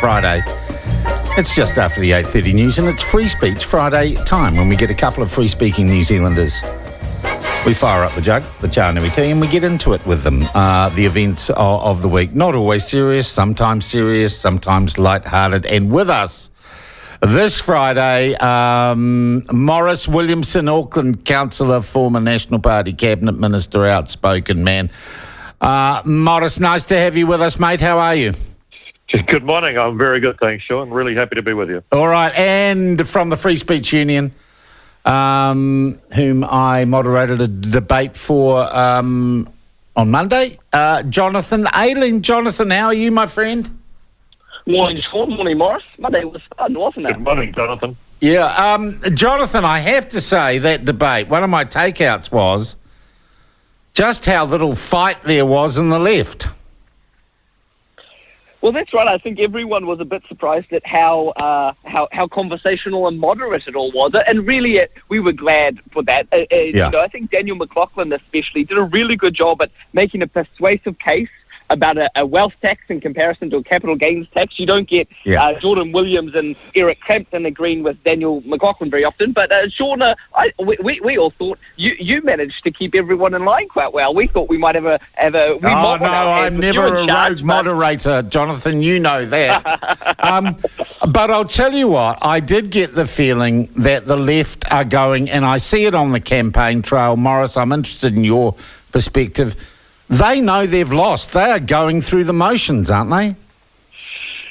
Friday. It's just after the 8:30 news, and it's Free Speech Friday time when we get a couple of free-speaking New Zealanders. We fire up the jug, the Chanui tea, and we get into it with them. The events of the week, not always serious, sometimes light-hearted. And with us this Friday, Maurice Williamson, Auckland councillor, former National Party Cabinet Minister, outspoken man. Maurice, nice to have you with us, mate. How are you? Good morning. I'm very good, thanks, Sean. Really happy to be with you. All right, and from the Free Speech Union, whom I moderated a debate for on Monday, Jonathan Ayling. Jonathan, how are you, my friend? Morning, Sean. Morning, Maurice. Monday was fun, wasn't it? Good morning, Jonathan. Yeah, Jonathan, I have to say that debate, one of my takeouts was just how little fight there was in the left. Well, that's right. I think everyone was a bit surprised at how conversational and moderate it all was, and really, we were glad for that. Yeah. You know, I think Daniel McLaughlin especially did a really good job at making a persuasive case about a wealth tax in comparison to a capital gains tax. You don't get Jordan Williams and Eric Crampton agreeing with Daniel McLaughlin very often, but Sean, we all thought you managed to keep everyone in line quite well. We thought we might have a I'm never a rogue moderator, Jonathan, you know that. But I'll tell you what, I did get the feeling that the left are going, and I see it on the campaign trail. Maurice, I'm interested in your perspective. They know they've lost. They are going through the motions, aren't they?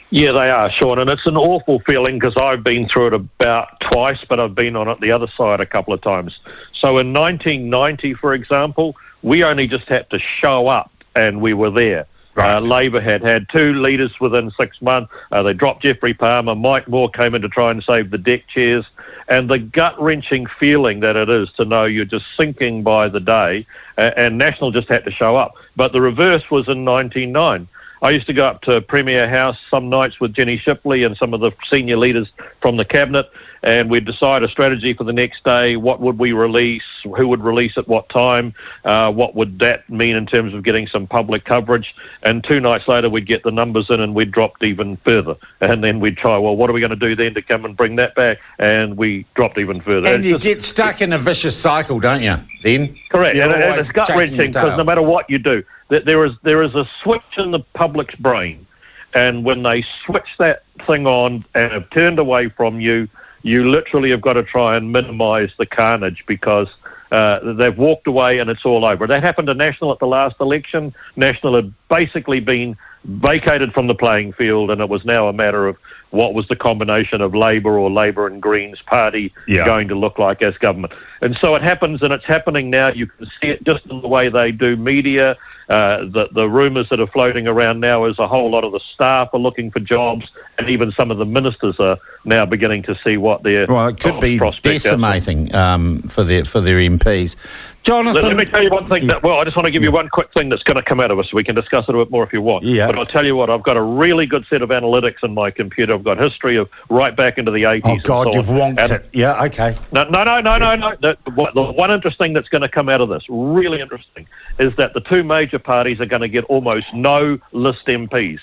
Yeah, they are, Sean, and it's an awful feeling because I've been through it about twice, but I've been on it the other side a couple of times. So in 1990, for example, we only just had to show up and we were there. Right. Labor had two leaders within 6 months. They dropped Geoffrey Palmer. Mike Moore came in to try and save the deck chairs. And the gut-wrenching feeling that it is to know you're just sinking by the day, and National just had to show up. But the reverse was in 1999. I used to go up to Premier House some nights with Jenny Shipley and some of the senior leaders from the Cabinet, and we'd decide a strategy for the next day. What would we release? Who would release at what time? What would that mean in terms of getting some public coverage? And 2 nights later, we'd get the numbers in and we'd dropped even further. And then we'd try, well, what are we going to do then to come and bring that back? And we dropped even further. And you get stuck in a vicious cycle, don't you, then? Correct. And it's gut-wrenching because no matter what you do, there is a switch in the public's brain. And when they switch that thing on and have turned away from you, you literally have got to try and minimise the carnage because they've walked away and it's all over. That happened to National at the last election. National had basically been vacated from the playing field, and it was now a matter of what was the combination of Labor or Labor and Greens party going to look like as government. And so it happens, and it's happening now. You can see it just in the way they do media. The rumours that are floating around now is a whole lot of the staff are looking for jobs, and even some of the ministers are now beginning to see what their it could be decimating for their MPs. Jonathan, let me tell you one thing. I just want to give you one quick thing that's going to come out of us. We can discuss it a bit more if you want. Yeah. But I'll tell you what, I've got a really good set of analytics in my computer. I've got history of right back into the 80s. Oh, God, you've wonked it. Yeah, okay. No. The one interesting that's going to come out of this, really interesting, is that the 2 major parties are going to get almost no list MPs.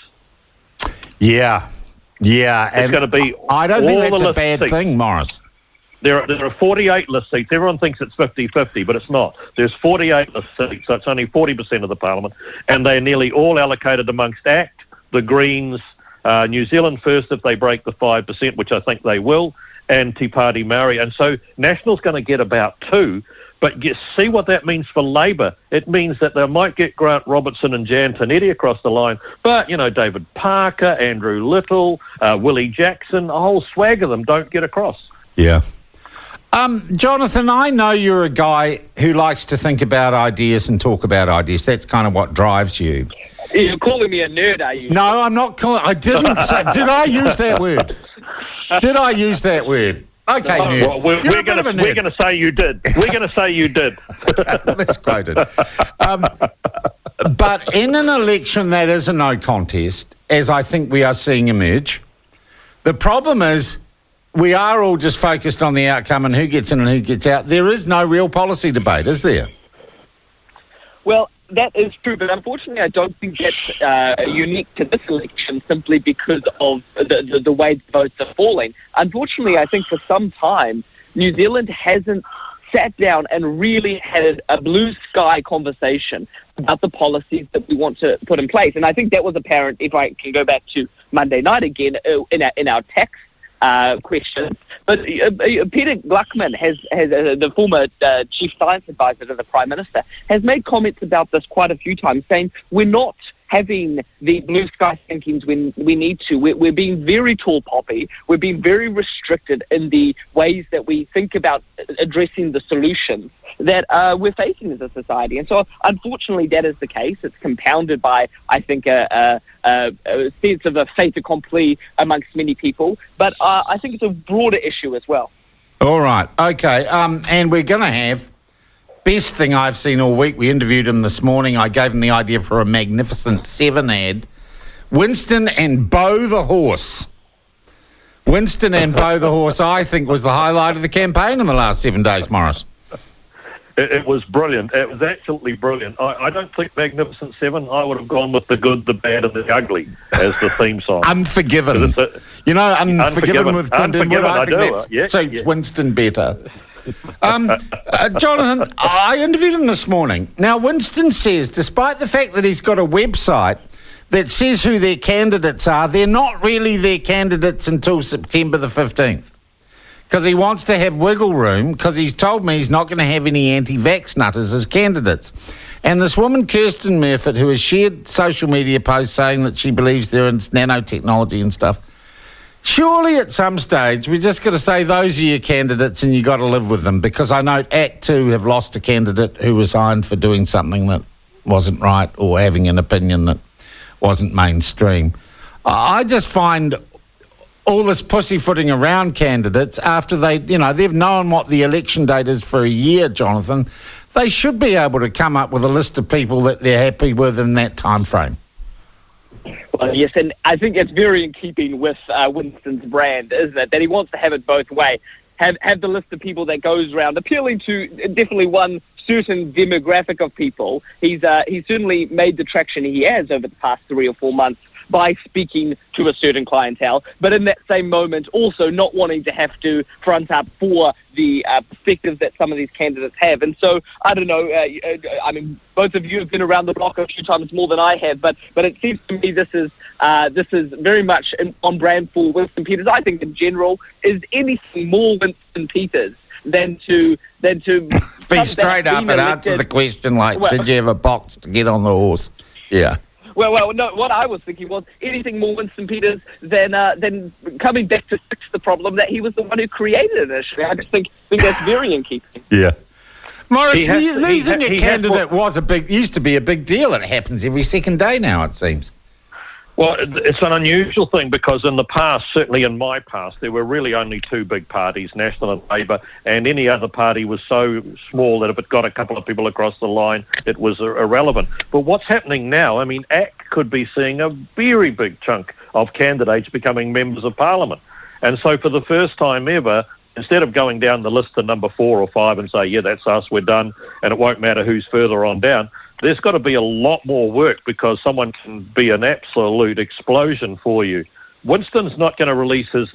Yeah. It's going to be I don't think that's a bad seats. thing, Maurice. There are 48 list seats. Everyone thinks it's 50-50, but it's not. There's 48 list seats, so it's only 40% of the parliament, and they're nearly all allocated amongst ACT, the Greens, New Zealand First if they break the 5%, which I think they will, and Te Pāti Māori. And so National's going to get about 2, but see what that means for Labor. It means that they might get Grant Robertson and Jan Tinetti across the line, but, David Parker, Andrew Little, Willie Jackson, a whole swag of them don't get across. Yeah. Jonathan, I know you're a guy who likes to think about ideas and talk about ideas. That's kind of what drives you. You're calling me a nerd, are you? No, I'm not calling... I didn't say... Did I use that word? Okay, nerd. Well, we're going to say you did. We're going to say you did. Let's quote it. But in an election that is a no contest, as I think we are seeing emerge, the problem is we are all just focused on the outcome and who gets in and who gets out. There is no real policy debate, is there? Well, that is true, but unfortunately I don't think that's unique to this election simply because of the way the votes are falling. Unfortunately, I think for some time, New Zealand hasn't sat down and really had a blue sky conversation about the policies that we want to put in place. And I think that was apparent, if I can go back to Monday night again, in our tax questions. But Peter Gluckman the former chief science advisor to the Prime Minister, has made comments about this quite a few times, saying we're not having the blue sky thinkings when we need to. We're being very tall poppy. We're being very restricted in the ways that we think about addressing the solutions that we're facing as a society. And so, unfortunately, that is the case. It's compounded by, I think, a sense of a fait accompli amongst many people. But I think it's a broader issue as well. All right. Okay. And we're going to have... Best thing I've seen all week. We interviewed him this morning. I gave him the idea for a Magnificent Seven ad. Winston and Bo the horse. Winston and Bo the horse, I think, was the highlight of the campaign in the last 7 days, Morris. It was brilliant. It was absolutely brilliant. I don't think Magnificent Seven. I would have gone with the good, the bad, and the ugly as the theme song. Unforgiven. Unforgiven with Clinton Wood. I think that suits Winston better. Jonathan, I interviewed him this morning. Now, Winston says, despite the fact that he's got a website that says who their candidates are, they're not really their candidates until September the 15th. Because he wants to have wiggle room, because he's told me he's not going to have any anti-vax nutters as candidates. And this woman, Kirsten Murfitt, who has shared social media posts saying that she believes they're in nanotechnology and stuff, surely at some stage we're just going to say those are your candidates and you got to live with them, because I know Act 2 have lost a candidate who resigned for doing something that wasn't right or having an opinion that wasn't mainstream. I just find all this pussyfooting around candidates after they've known what the election date is for a year, Jonathan. They should be able to come up with a list of people that they're happy with in that time frame. Well, yes, and I think it's very in keeping with Winston's brand, isn't it? That he wants to have it both ways. Have the list of people that goes around appealing to definitely one certain demographic of people. He's certainly made the traction he has over the past 3 or 4 months by speaking to a certain clientele, but in that same moment also not wanting to have to front up for the perspectives that some of these candidates have. And so, I don't know, I mean, both of you have been around the block a few times more than I have, but it seems to me this is very much on brand for Winston Peters. I think in general is anything more Winston Peters than to be straight up and answer the question did you have a box to get on the horse? Yeah. Well, no, what I was thinking was anything more Winston Peters than coming back to fix the problem that he was the one who created initially. I just think that's very in keeping. Yeah. Morris, losing a candidate used to be a big deal. It happens every second day now, it seems. Well, it's an unusual thing because in the past, certainly in my past, there were really only 2 big parties, National and Labour, and any other party was so small that if it got a couple of people across the line, it was irrelevant. But what's happening now, I mean, ACT could be seeing a very big chunk of candidates becoming members of Parliament. And so for the first time ever, instead of going down the list to number 4 or 5 and say, yeah, that's us, we're done, and it won't matter who's further on down, there's got to be a lot more work because someone can be an absolute explosion for you. Winston's not going to release his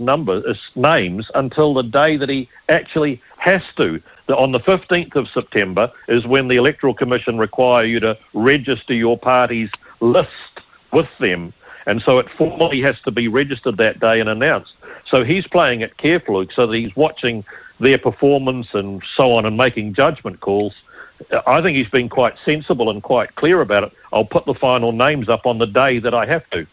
names until the day that he actually has to. On the 15th of September is when the Electoral Commission require you to register your party's list with them. And so it formally has to be registered that day and announced. So he's playing it carefully so that he's watching their performance and so on and making judgment calls. I think he's been quite sensible and quite clear about it. I'll put the final names up on the day that I have to.